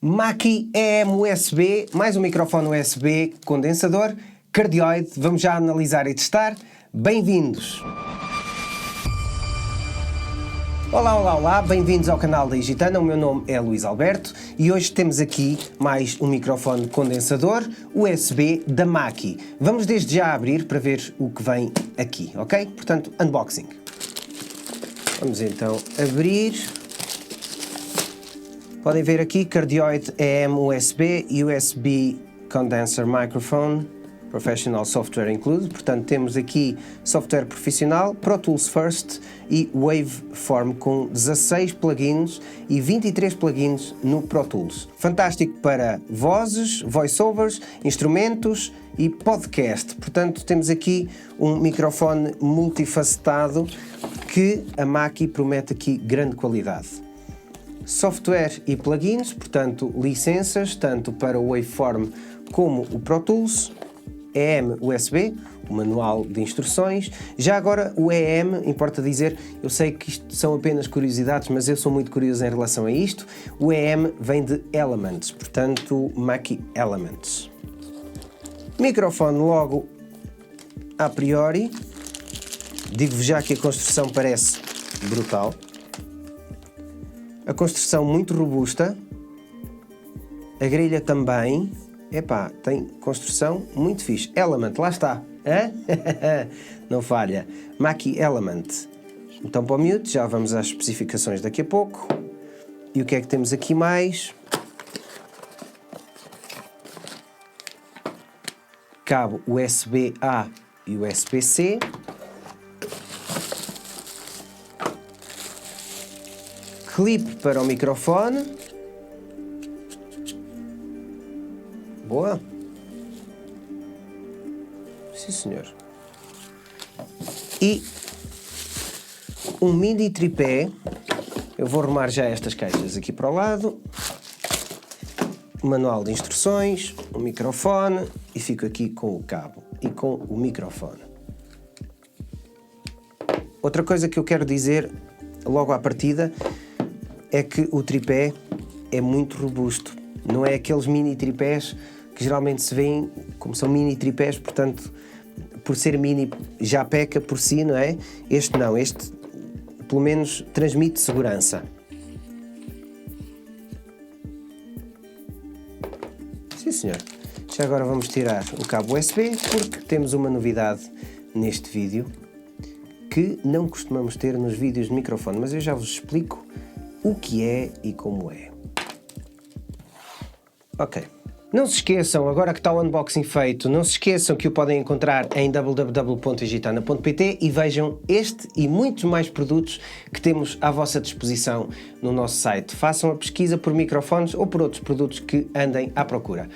Mackie EM-USB, mais um microfone USB, condensador, cardioide. Vamos já analisar e testar. Bem-vindos! Olá, bem-vindos ao canal da Igitana. O meu nome é Luís Alberto e hoje temos aqui mais um microfone condensador USB da Mackie. Vamos desde já abrir para ver o que vem aqui, ok? Portanto, unboxing. Vamos então abrir. Podem ver aqui, cardioide EM-USB, USB Condenser Microphone, Professional Software Included. Portanto, temos aqui software profissional, Pro Tools First e Waveform com 16 plugins e 23 plugins no Pro Tools. Fantástico para vozes, voiceovers, instrumentos e podcast. Portanto, temos aqui um microfone multifacetado que a Mackie promete aqui grande qualidade. Software e plugins, portanto licenças, tanto para o Waveform como o Pro Tools, EM-USB, o manual de instruções. Já agora o EM, importa dizer, eu sei que isto são apenas curiosidades, mas eu sou muito curioso em relação a isto. O EM vem de Elements, portanto Mackie Elements. Microfone logo a priori, digo-vos já que a construção parece brutal. A construção muito robusta, a grelha também, tem construção muito fixe. Element, lá está, hã? Não falha. Mackie Element. Então para o mute, já vamos às especificações daqui a pouco. E o que é que temos aqui mais? Cabo USB-A e USB-C. Clipe para o microfone. Boa. Sim, senhor. E um mini tripé. Eu vou arrumar já estas caixas aqui para o lado. Manual de instruções, o microfone e fico aqui com o cabo e com o microfone. Outra coisa que eu quero dizer logo à partida é que o tripé é muito robusto. Não é aqueles mini tripés que geralmente se vêem, como são mini tripés, portanto, por ser mini já peca por si, não é? Este não, este pelo menos transmite segurança. Sim, senhor. Já agora vamos tirar o cabo USB, porque temos uma novidade neste vídeo que não costumamos ter nos vídeos de microfone, mas eu já vos explico o que é e como é. Ok. Não se esqueçam, agora que está o unboxing feito, não se esqueçam que o podem encontrar em www.igitana.pt e vejam este e muitos mais produtos que temos à vossa disposição no nosso site. Façam a pesquisa por microfones ou por outros produtos que andem à procura.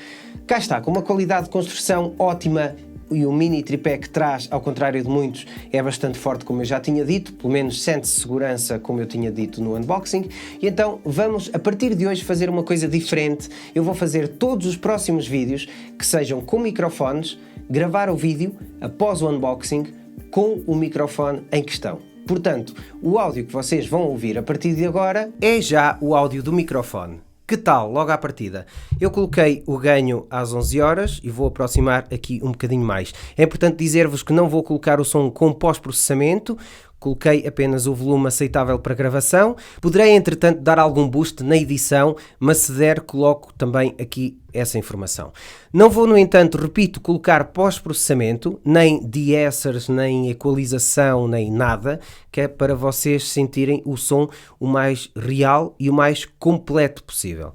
Cá está, com uma qualidade de construção ótima. E o mini tripé que traz, ao contrário de muitos, é bastante forte, como eu já tinha dito, pelo menos sente-se segurança, como eu tinha dito no unboxing. E então vamos, a partir de hoje, fazer uma coisa diferente. Eu vou fazer todos os próximos vídeos que sejam com microfones, gravar o vídeo após o unboxing com o microfone em questão. Portanto, o áudio que vocês vão ouvir a partir de agora é já o áudio do microfone. Que tal, logo à partida? Eu coloquei o ganho às 11 horas e vou aproximar aqui um bocadinho mais. É importante dizer-vos que não vou colocar o som com pós-processamento, coloquei apenas o volume aceitável para gravação. Poderei, entretanto, dar algum boost na edição, mas se der, coloco também aqui essa informação. Não vou, no entanto, repito, colocar pós-processamento, nem de-essers, nem equalização, nem nada, que é para vocês sentirem o som o mais real e o mais completo possível.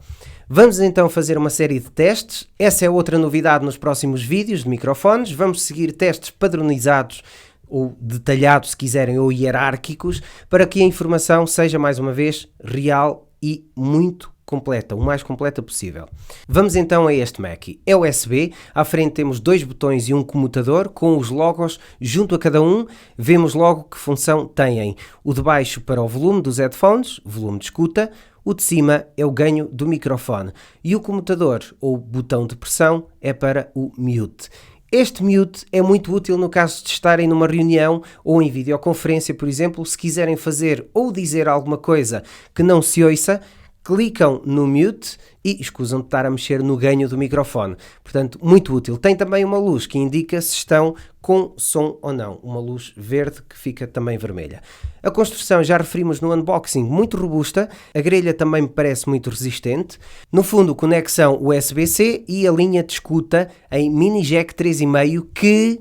Vamos então fazer uma série de testes. Essa é outra novidade nos próximos vídeos de microfones. Vamos seguir testes padronizados ou detalhados, se quiserem, ou hierárquicos, para que a informação seja, mais uma vez, real e muito completa, o mais completa possível. Vamos então a este Mackie. É USB, à frente temos dois botões e um comutador, com os logos junto a cada um. Vemos logo que função têm. O de baixo para o volume dos headphones, volume de escuta. O de cima é o ganho do microfone. E o comutador, ou botão de pressão, é para o mute. Este mute é muito útil no caso de estarem numa reunião ou em videoconferência, por exemplo, se quiserem fazer ou dizer alguma coisa que não se ouça, clicam no mute e escusam de estar a mexer no ganho do microfone. Portanto, muito útil. Tem também uma luz que indica se estão com som ou não. Uma luz verde que fica também vermelha. A construção, já referimos no unboxing, muito robusta. A grelha também me parece muito resistente. No fundo, conexão USB-C e a linha de escuta em mini jack 3,5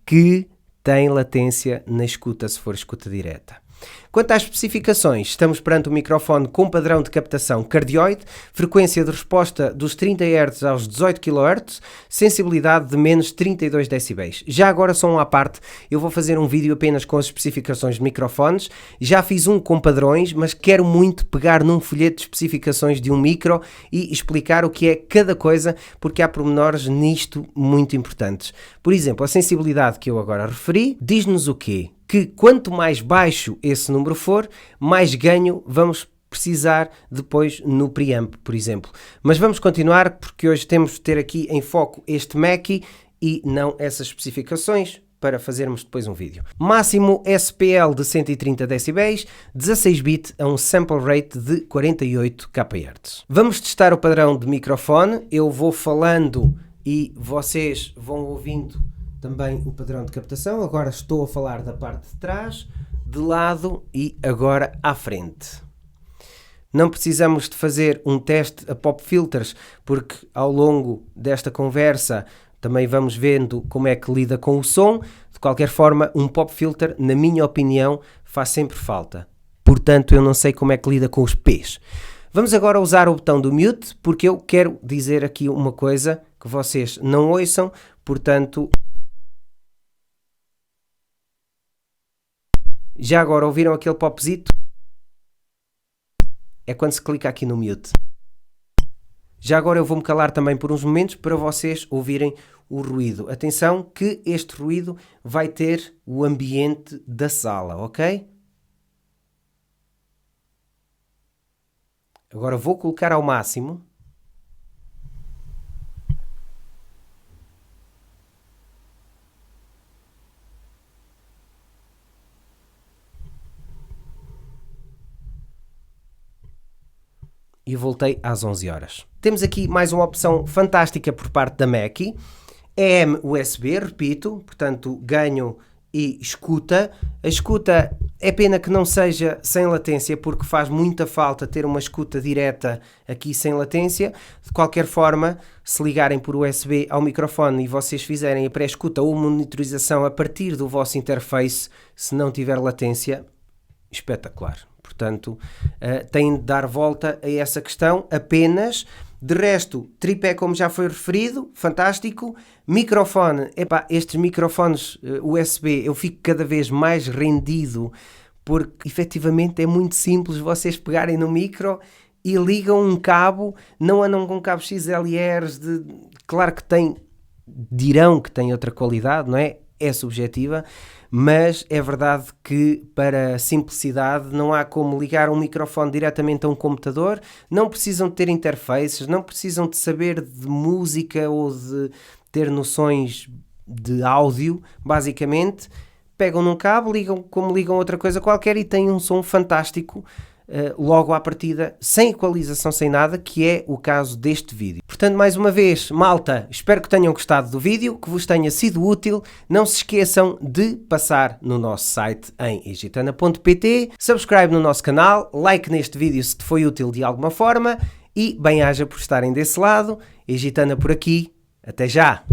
que tem latência na escuta, se for escuta direta. Quanto às especificações, estamos perante um microfone com padrão de captação cardioide, frequência de resposta dos 30 Hz aos 18 kHz, sensibilidade de menos 32 dB. Já agora, só um à parte, eu vou fazer um vídeo apenas com as especificações de microfones. Já fiz um com padrões, mas quero muito pegar num folheto de especificações de um micro e explicar o que é cada coisa, porque há pormenores nisto muito importantes. Por exemplo, a sensibilidade que eu agora referi diz-nos o quê? Que quanto mais baixo esse número for, mais ganho vamos precisar depois no preamp, por exemplo. Mas vamos continuar, porque hoje temos de ter aqui em foco este Mackie e não essas especificações, para fazermos depois um vídeo. Máximo SPL de 130 dB, 16 bit a um sample rate de 48 kHz. Vamos testar o padrão de microfone. Eu vou falando e vocês vão ouvindo também o padrão de captação. Agora estou a falar da parte de trás, de lado e agora à frente. Não precisamos de fazer um teste a pop filters, porque ao longo desta conversa também vamos vendo como é que lida com o som. De qualquer forma, um pop filter, na minha opinião, faz sempre falta. Portanto, eu não sei como é que lida com os P's. Vamos agora usar o botão do mute, porque eu quero dizer aqui uma coisa que vocês não ouçam, portanto... Já agora ouviram aquele popzito? É quando se clica aqui no mute. Já agora eu vou-me calar também por uns momentos para vocês ouvirem o ruído. Atenção que este ruído vai ter o ambiente da sala, ok? Agora vou colocar ao máximo. E voltei às 11 horas. Temos aqui mais uma opção fantástica por parte da Mackie. EM USB, repito, portanto ganho e escuta. A escuta é pena que não seja sem latência, porque faz muita falta ter uma escuta direta aqui sem latência. De qualquer forma, se ligarem por USB ao microfone e vocês fizerem a pré-escuta ou monitorização a partir do vosso interface, se não tiver latência, espetacular. Portanto, têm de dar volta a essa questão apenas. De resto, tripé, como já foi referido, fantástico. Microfone, epá, estes microfones USB eu fico cada vez mais rendido, porque efetivamente é muito simples vocês pegarem no micro e ligam um cabo, não andam com cabos XLRs, claro que dirão que tem outra qualidade, não é? É subjetiva, mas é verdade que para a simplicidade não há como ligar um microfone diretamente a um computador, não precisam de ter interfaces, não precisam de saber de música ou de ter noções de áudio, basicamente pegam num cabo, ligam como ligam outra coisa qualquer e têm um som fantástico logo à partida, sem equalização, sem nada, que é o caso deste vídeo. Portanto, mais uma vez, malta, espero que tenham gostado do vídeo, que vos tenha sido útil. Não se esqueçam de passar no nosso site em egitana.pt, subscribe no nosso canal, like neste vídeo se te foi útil de alguma forma e bem-aja por estarem desse lado. Egitana por aqui, até já!